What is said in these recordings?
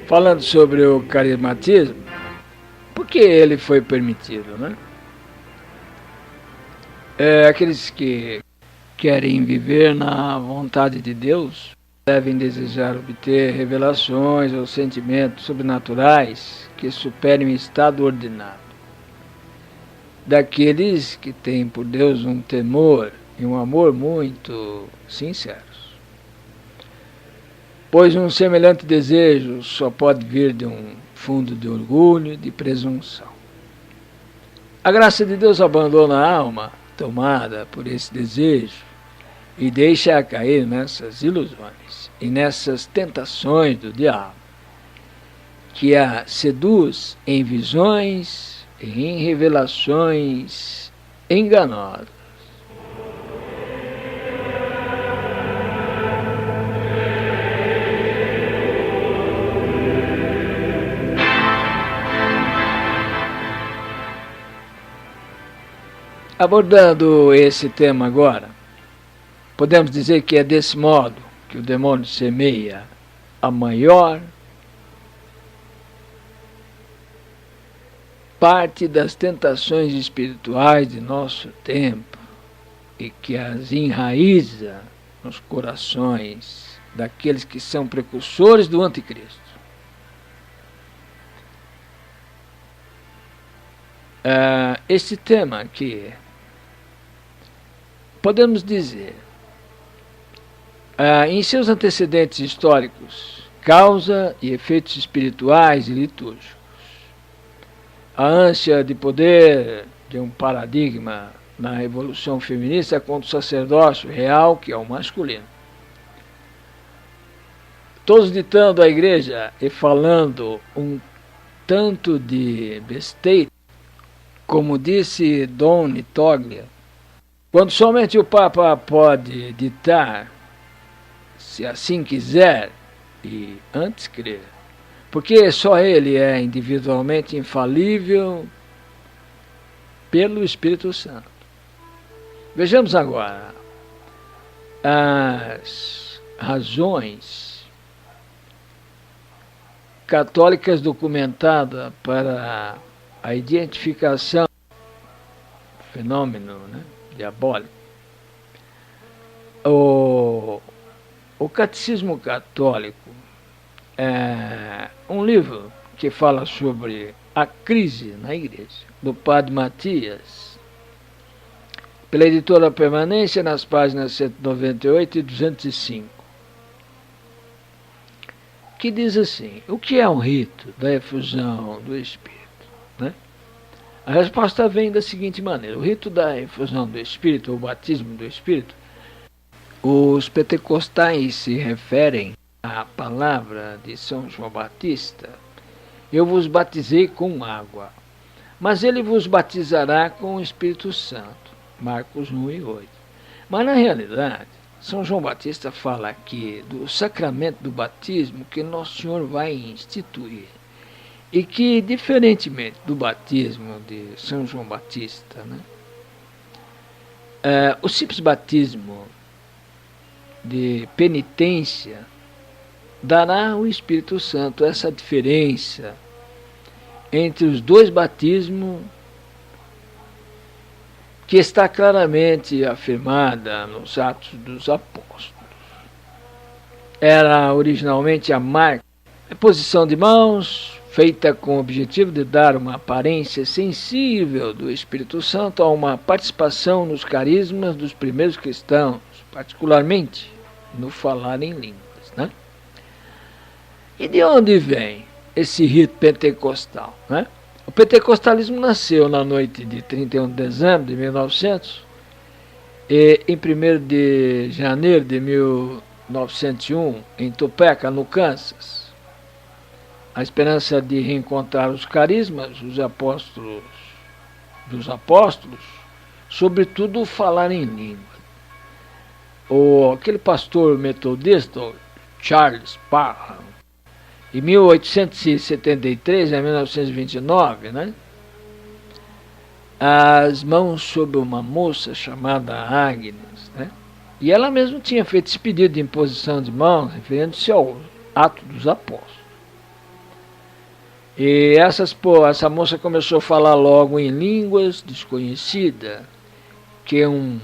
falando sobre o carismatismo, por que ele foi permitido, né? Aqueles que querem viver na vontade de Deus devem desejar obter revelações ou sentimentos sobrenaturais que superem o estado ordinário. Daqueles que têm por Deus um temor e um amor muito sinceros. Pois um semelhante desejo só pode vir de um fundo de orgulho e de presunção. A graça de Deus abandona a alma tomada por esse desejo e deixa-a cair nessas ilusões e nessas tentações do diabo, que a seduz em visões e em revelações enganosas. Abordando esse tema agora, podemos dizer que é desse modo que o demônio semeia a maior parte das tentações espirituais de nosso tempo e que as enraiza nos corações daqueles que são precursores do anticristo. Este tema aqui, podemos dizer, em seus antecedentes históricos, causa e efeitos espirituais e litúrgicos. A ânsia de poder de um paradigma na revolução feminista contra o sacerdócio real, que é o masculino. Todos ditando à igreja e falando um tanto de besteira, como disse Dom Nitoglia, quando somente o Papa pode ditar, se assim quiser, e antes crer, porque só ele é individualmente infalível pelo Espírito Santo. Vejamos agora as razões católicas documentadas para a identificação do fenômeno, né, diabólico. O Catecismo Católico é um livro que fala sobre a crise na igreja, do Padre Matias, pela editora Permanência, nas páginas 198 e 205, que diz assim: o que é um rito da efusão do Espírito? Né? A resposta vem da seguinte maneira: o rito da efusão do Espírito, ou batismo do Espírito, os pentecostais se referem à palavra de São João Batista: eu vos batizei com água, mas ele vos batizará com o Espírito Santo. Marcos 1 e 8. Mas na realidade, São João Batista fala aqui do sacramento do batismo que Nosso Senhor vai instituir. E que, diferentemente do batismo de São João Batista, né, o simples batismo de penitência dará o Espírito Santo. Essa diferença entre os dois batismos, que está claramente afirmada nos Atos dos Apóstolos. Era originalmente a marca, a posição de mãos, feita com o objetivo de dar uma aparência sensível do Espírito Santo a uma participação nos carismas dos primeiros cristãos, particularmente no falar em línguas. Né? E de onde vem esse rito pentecostal? Né? O pentecostalismo nasceu na noite de 31 de dezembro de 1900 e em 1º de janeiro de 1901, em Topeka, no Kansas. A esperança de reencontrar os carismas, os apóstolos dos apóstolos, sobretudo falar em língua. Aquele pastor metodista, Charles Parham, em 1873 a 1929, né, as mãos sobre uma moça chamada Agnes, né, e ela mesma tinha feito esse pedido de imposição de mãos, referindo-se ao Ato dos Apóstolos. E essa moça começou a falar logo em línguas desconhecidas, que um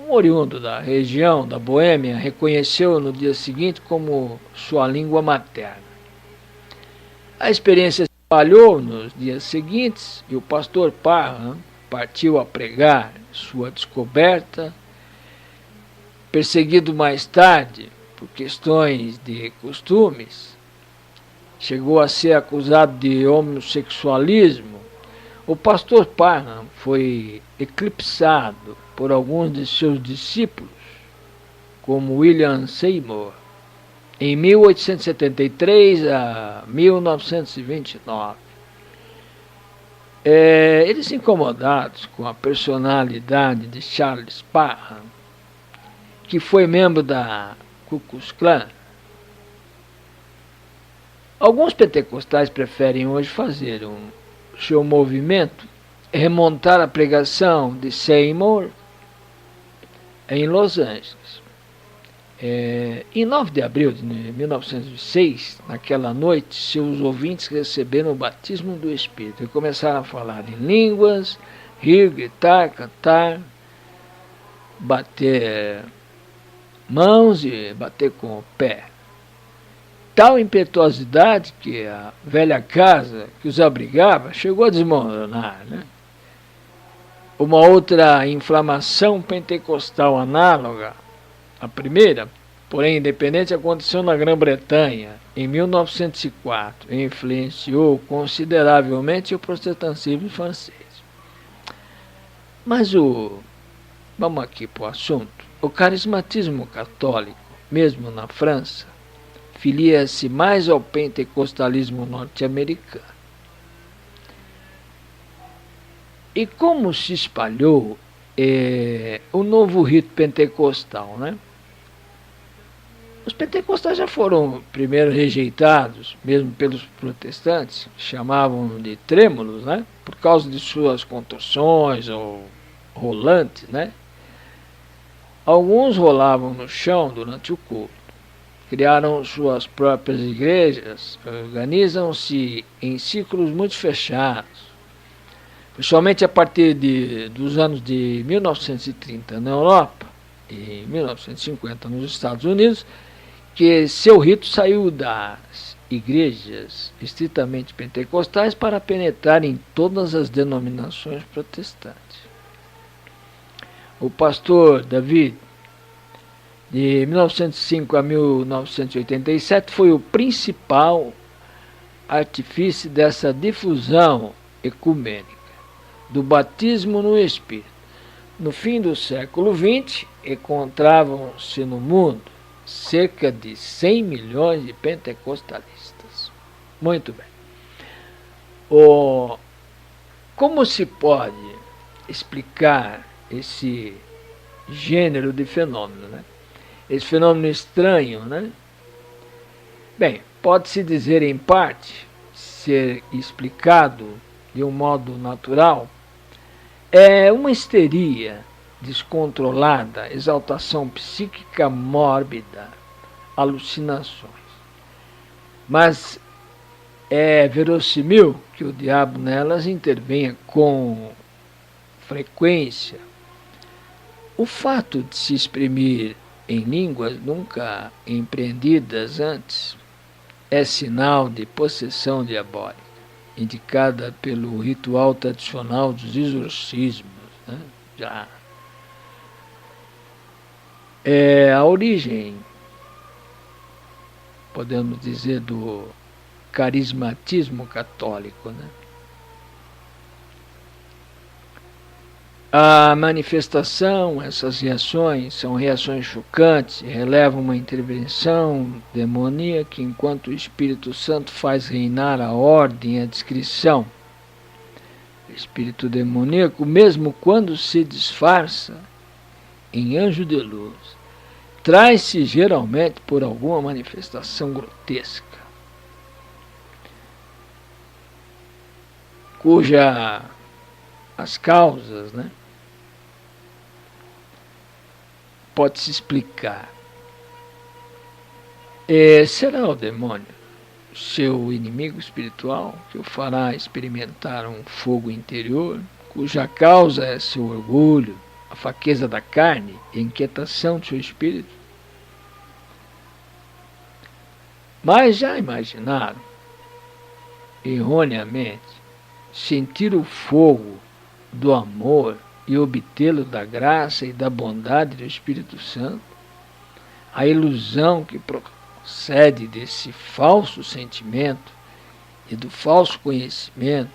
oriundo da região da Boêmia reconheceu no dia seguinte como sua língua materna. A experiência se espalhou nos dias seguintes e o pastor Parham partiu a pregar sua descoberta, perseguido mais tarde por questões de costumes, chegou a ser acusado de homossexualismo. O pastor Parham foi eclipsado por alguns de seus discípulos, como William Seymour, em 1873 a 1929. Eles, incomodados com a personalidade de Charles Parham, que foi membro da Ku Klux Klan, alguns pentecostais preferem hoje fazer seu movimento remontar a pregação de Seymour em Los Angeles. Em 9 de abril de 1906, naquela noite, seus ouvintes receberam o batismo do Espírito e começaram a falar em línguas, rir, gritar, cantar, bater mãos e bater com o pé. Tal impetuosidade que a velha casa que os abrigava chegou a desmoronar, né? Uma outra inflamação pentecostal análoga à primeira, porém independente, aconteceu na Grã-Bretanha em 1904 e influenciou consideravelmente o protestantismo francês. Mas vamos aqui para o assunto. O carismatismo católico, mesmo na França, filia-se mais ao pentecostalismo norte-americano. E como se espalhou o novo rito pentecostal, né? Os pentecostais já foram primeiro rejeitados, mesmo pelos protestantes, chamavam de trêmulos, né? Por causa de suas contorções ou rolantes, né? Alguns rolavam no chão durante o culto. Criaram suas próprias igrejas, organizam-se em círculos muito fechados. Principalmente a partir dos anos de 1930 na Europa e 1950 nos Estados Unidos, que seu rito saiu das igrejas estritamente pentecostais para penetrar em todas as denominações protestantes. O pastor David, de 1905 a 1987, foi o principal artífice dessa difusão ecumênica do batismo no Espírito. No fim do século XX, encontravam-se no mundo cerca de 100 milhões de pentecostalistas. Muito bem. Como se pode explicar esse gênero de fenômeno, né? Esse fenômeno estranho, né? Bem, pode-se dizer em parte, ser explicado de um modo natural, é uma histeria descontrolada, exaltação psíquica mórbida, alucinações. Mas é verossímil que o diabo nelas intervenha com frequência. O fato de se exprimir em línguas nunca empreendidas antes é sinal de possessão diabólica, indicada pelo ritual tradicional dos exorcismos, né? Já é a origem, podemos dizer, do carismatismo católico, né? A manifestação, essas reações, são reações chocantes, relevam uma intervenção demoníaca enquanto o Espírito Santo faz reinar a ordem e a discrição. O espírito demoníaco, mesmo quando se disfarça em anjo de luz, traz-se geralmente por alguma manifestação grotesca, cuja as causas, né, pode-se explicar. Será o demônio seu inimigo espiritual, que o fará experimentar um fogo interior, cuja causa é seu orgulho, a fraqueza da carne e a inquietação do seu espírito? Mas já imaginaram, erroneamente, sentir o fogo do amor e obtê-lo da graça e da bondade do Espírito Santo? A ilusão que procede desse falso sentimento e do falso conhecimento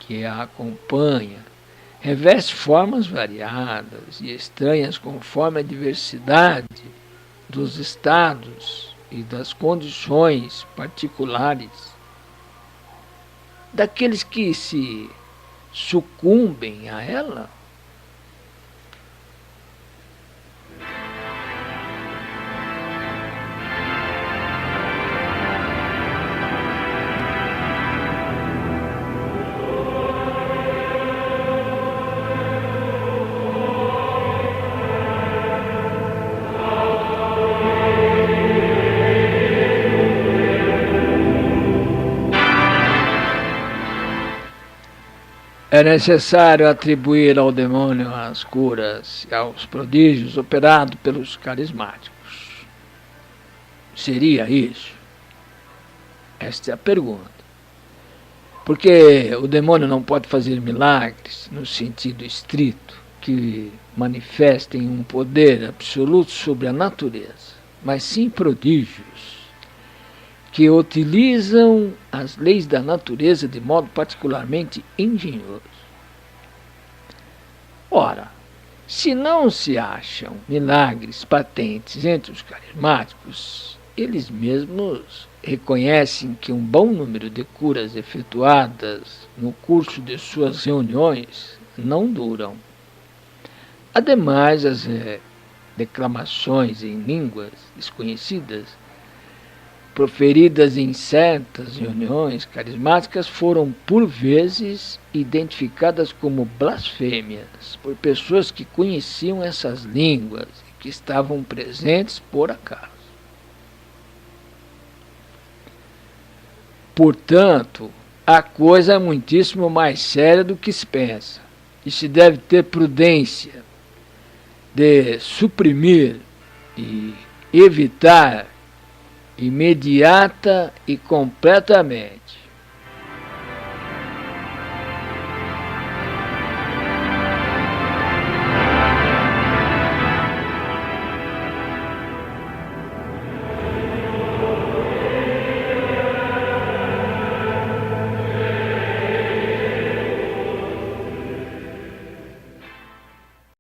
que a acompanha reveste formas variadas e estranhas conforme a diversidade dos estados e das condições particulares daqueles que se sucumbem a ela. É necessário atribuir ao demônio as curas e aos prodígios operados pelos carismáticos. Seria isso? Esta é a pergunta. Porque o demônio não pode fazer milagres no sentido estrito, que manifestem um poder absoluto sobre a natureza, mas sim prodígios que utilizam as leis da natureza de modo particularmente engenhoso. Ora, se não se acham milagres patentes entre os carismáticos, eles mesmos reconhecem que um bom número de curas efetuadas no curso de suas reuniões não duram. Ademais, as declamações em línguas desconhecidas proferidas em certas reuniões carismáticas foram, por vezes, identificadas como blasfêmias por pessoas que conheciam essas línguas e que estavam presentes por acaso. Portanto, a coisa é muitíssimo mais séria do que se pensa, e se deve ter prudência de suprimir e evitar imediata e completamente